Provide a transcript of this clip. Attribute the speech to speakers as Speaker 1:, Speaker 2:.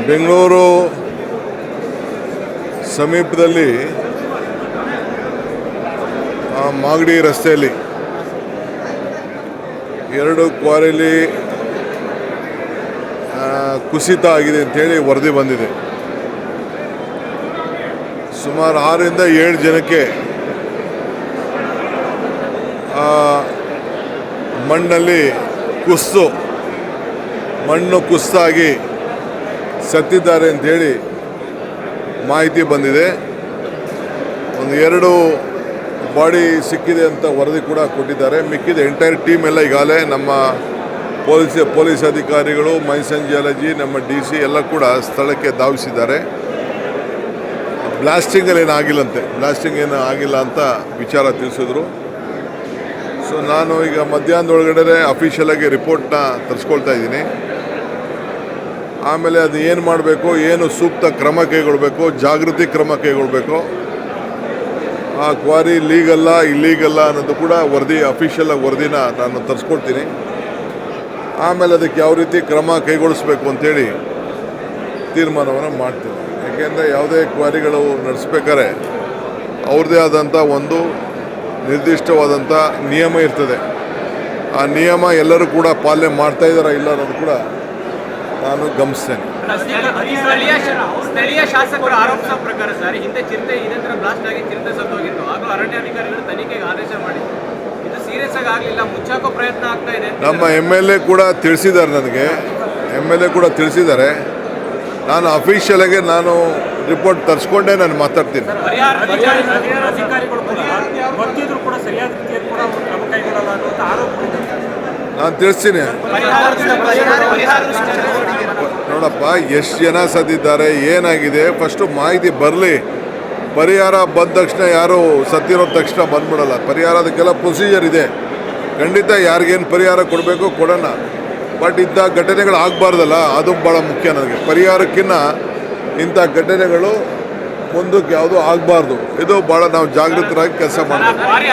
Speaker 1: ಬೆಂಗಳೂರು ಸಮೀಪದಲ್ಲಿ ಮಾಗಡಿ ರಸ್ತೆಯಲ್ಲಿ ಎರಡು ಕ್ವಾರಿಲಿ ಕುಸಿತ ಆಗಿದೆ ಅಂತೇಳಿ ವರದಿ ಬಂದಿದೆ. ಸುಮಾರು 6ರಿಂದ 7 ಜನಕ್ಕೆ ಮಣ್ಣಲ್ಲಿ ಮಣ್ಣು ಕುಸಿತಾಗಿ ಸತ್ತಿದ್ದಾರೆ ಅಂಥೇಳಿ ಮಾಹಿತಿ ಬಂದಿದೆ. ಒಂದು 2 ಬಾಡಿ ಸಿಕ್ಕಿದೆ ಅಂತ ವರದಿ ಕೂಡ ಕೊಟ್ಟಿದ್ದಾರೆ. ಮಿಕ್ಕಿದ ಎಂಟೈರ್ ಟೀಮ್ ಎಲ್ಲ ಈಗಾಗಲೇ ನಮ್ಮ ಪೊಲೀಸ್ ಅಧಿಕಾರಿಗಳು, ಮೈಸನ್ ಜಿಯಾಲಜಿ, ನಮ್ಮ DC ಎಲ್ಲ ಕೂಡ ಸ್ಥಳಕ್ಕೆ ಧಾವಿಸಿದ್ದಾರೆ. ಬ್ಲಾಸ್ಟಿಂಗ್ ಏನು ಆಗಿಲ್ಲ ಅಂತ ವಿಚಾರ ತಿಳಿಸಿದ್ರು. ಸೊ ನಾನು ಈಗ ಮಧ್ಯಾಹ್ನದೊಳಗಡೆ ಅಫಿಷಿಯಲಾಗಿ ರಿಪೋರ್ಟ್ನ ತರಿಸ್ಕೊಳ್ತಾ ಇದ್ದೀನಿ. ಆಮೇಲೆ ಅದು ಏನು ಮಾಡಬೇಕು, ಏನು ಸೂಕ್ತ ಕ್ರಮ ಕೈಗೊಳ್ಳಬೇಕು, ಜಾಗೃತಿ ಕ್ರಮ ಕೈಗೊಳ್ಳಬೇಕು, ಆ ಕ್ವಾರಿ ಲೀಗಲ್ಲ ಇಲ್ಲೀಗಲ್ಲ ಅನ್ನೋದು ಕೂಡ ಅಫಿಷಿಯಲ್ ವರದಿನ ನಾನು ತರಿಸ್ಕೊಳ್ತೀನಿ. ಆಮೇಲೆ ಅದಕ್ಕೆ ಯಾವ ರೀತಿ ಕ್ರಮ ಕೈಗೊಳಿಸ್ಬೇಕು ಅಂಥೇಳಿ ತೀರ್ಮಾನವನ್ನು ಮಾಡ್ತೀನಿ. ಯಾಕೆಂದರೆ ಯಾವುದೇ ಕ್ವಾರಿಗಳು ನಡೆಸ್ಬೇಕಾದ್ರೆ ಅವ್ರದ್ದೇ ಆದಂಥ ಒಂದು ನಿರ್ದಿಷ್ಟವಾದಂಥ ನಿಯಮ ಇರ್ತದೆ. ಆ ನಿಯಮ ಎಲ್ಲರೂ ಕೂಡ ಪಾಲನೆ ಮಾಡ್ತಾ ಇದ್ದಾರಾ ಇಲ್ಲ ಅನ್ನೋದು ಕೂಡ ನಾನು ಗಮನಿಸ್ತೇನೆ.
Speaker 2: ಸ್ಥಳೀಯ ಶಾಸಕರು ಆರೋಪಿಸಿದ ಪ್ರಕಾರ ಸರ್, ಹಿಂದೆ ಚಿರತೆ ಇದೇ ಥರ ಬ್ಲಾಸ್ಟ್ ಆಗಿ ಚಿರತೆ ಸತ್ತೋಗಿತ್ತು. ಹಾಗೂ ಅರಣ್ಯಾಧಿಕಾರಿಗಳು ತನಿಖೆಗೆ ಆದೇಶ ಮಾಡಿ ಇದು ಸೀರಿಯಸ್ ಆಗಿ ಆಗಲಿಲ್ಲ, ಮುಚ್ಚಾಕೋ ಪ್ರಯತ್ನ ಆಗ್ತಾ ಇದೆ.
Speaker 1: ನಮ್ಮ MLA ಕೂಡ ತಿಳಿಸಿದ್ದಾರೆ, ತಿಳಿಸಿದ್ದಾರೆ. ನಾನು ಅಫಿಷಿಯಲಾಗಿ ರಿಪೋರ್ಟ್ ತರಿಸ್ಕೊಂಡೇ ನಾನು ಮಾತಾಡ್ತೀನಿ. ನಾನು ತಿಳಿಸ್ತೀನಿ. ನೋಡಪ್ಪ, ಎಷ್ಟು ಜನ ಸತ್ತಿದ್ದಾರೆ, ಏನಾಗಿದೆ, ಫಸ್ಟು ಮಾಹಿತಿ ಬರಲಿ. ಪರಿಹಾರ ಬಂದ ತಕ್ಷಣ ಯಾರು ಸತ್ತಿರೋ ತಕ್ಷಣ ಬಂದ್ಬಿಡಲ್ಲ. ಪರಿಹಾರ ಅದಕ್ಕೆಲ್ಲ ಪ್ರೊಸೀಜರ್ ಇದೆ. ಖಂಡಿತ ಯಾರಿಗೇನು ಪರಿಹಾರ ಕೊಡಬೇಕು ಕೊಡೋಣ. ಬಟ್ ಇಂಥ ಘಟನೆಗಳು ಆಗಬಾರ್ದಲ್ಲ, ಅದು ಭಾಳ ಮುಖ್ಯ ನನಗೆ. ಪರಿಹಾರಕ್ಕಿಂತ ಇಂಥ ಘಟನೆಗಳು ಮುಂದಕ್ಕೆ ಯಾವುದೂ ಆಗಬಾರ್ದು. ಇದು ಭಾಳ ನಾವು ಜಾಗೃತರಾಗಿ ಕೆಲಸ ಮಾಡಬೇಕು.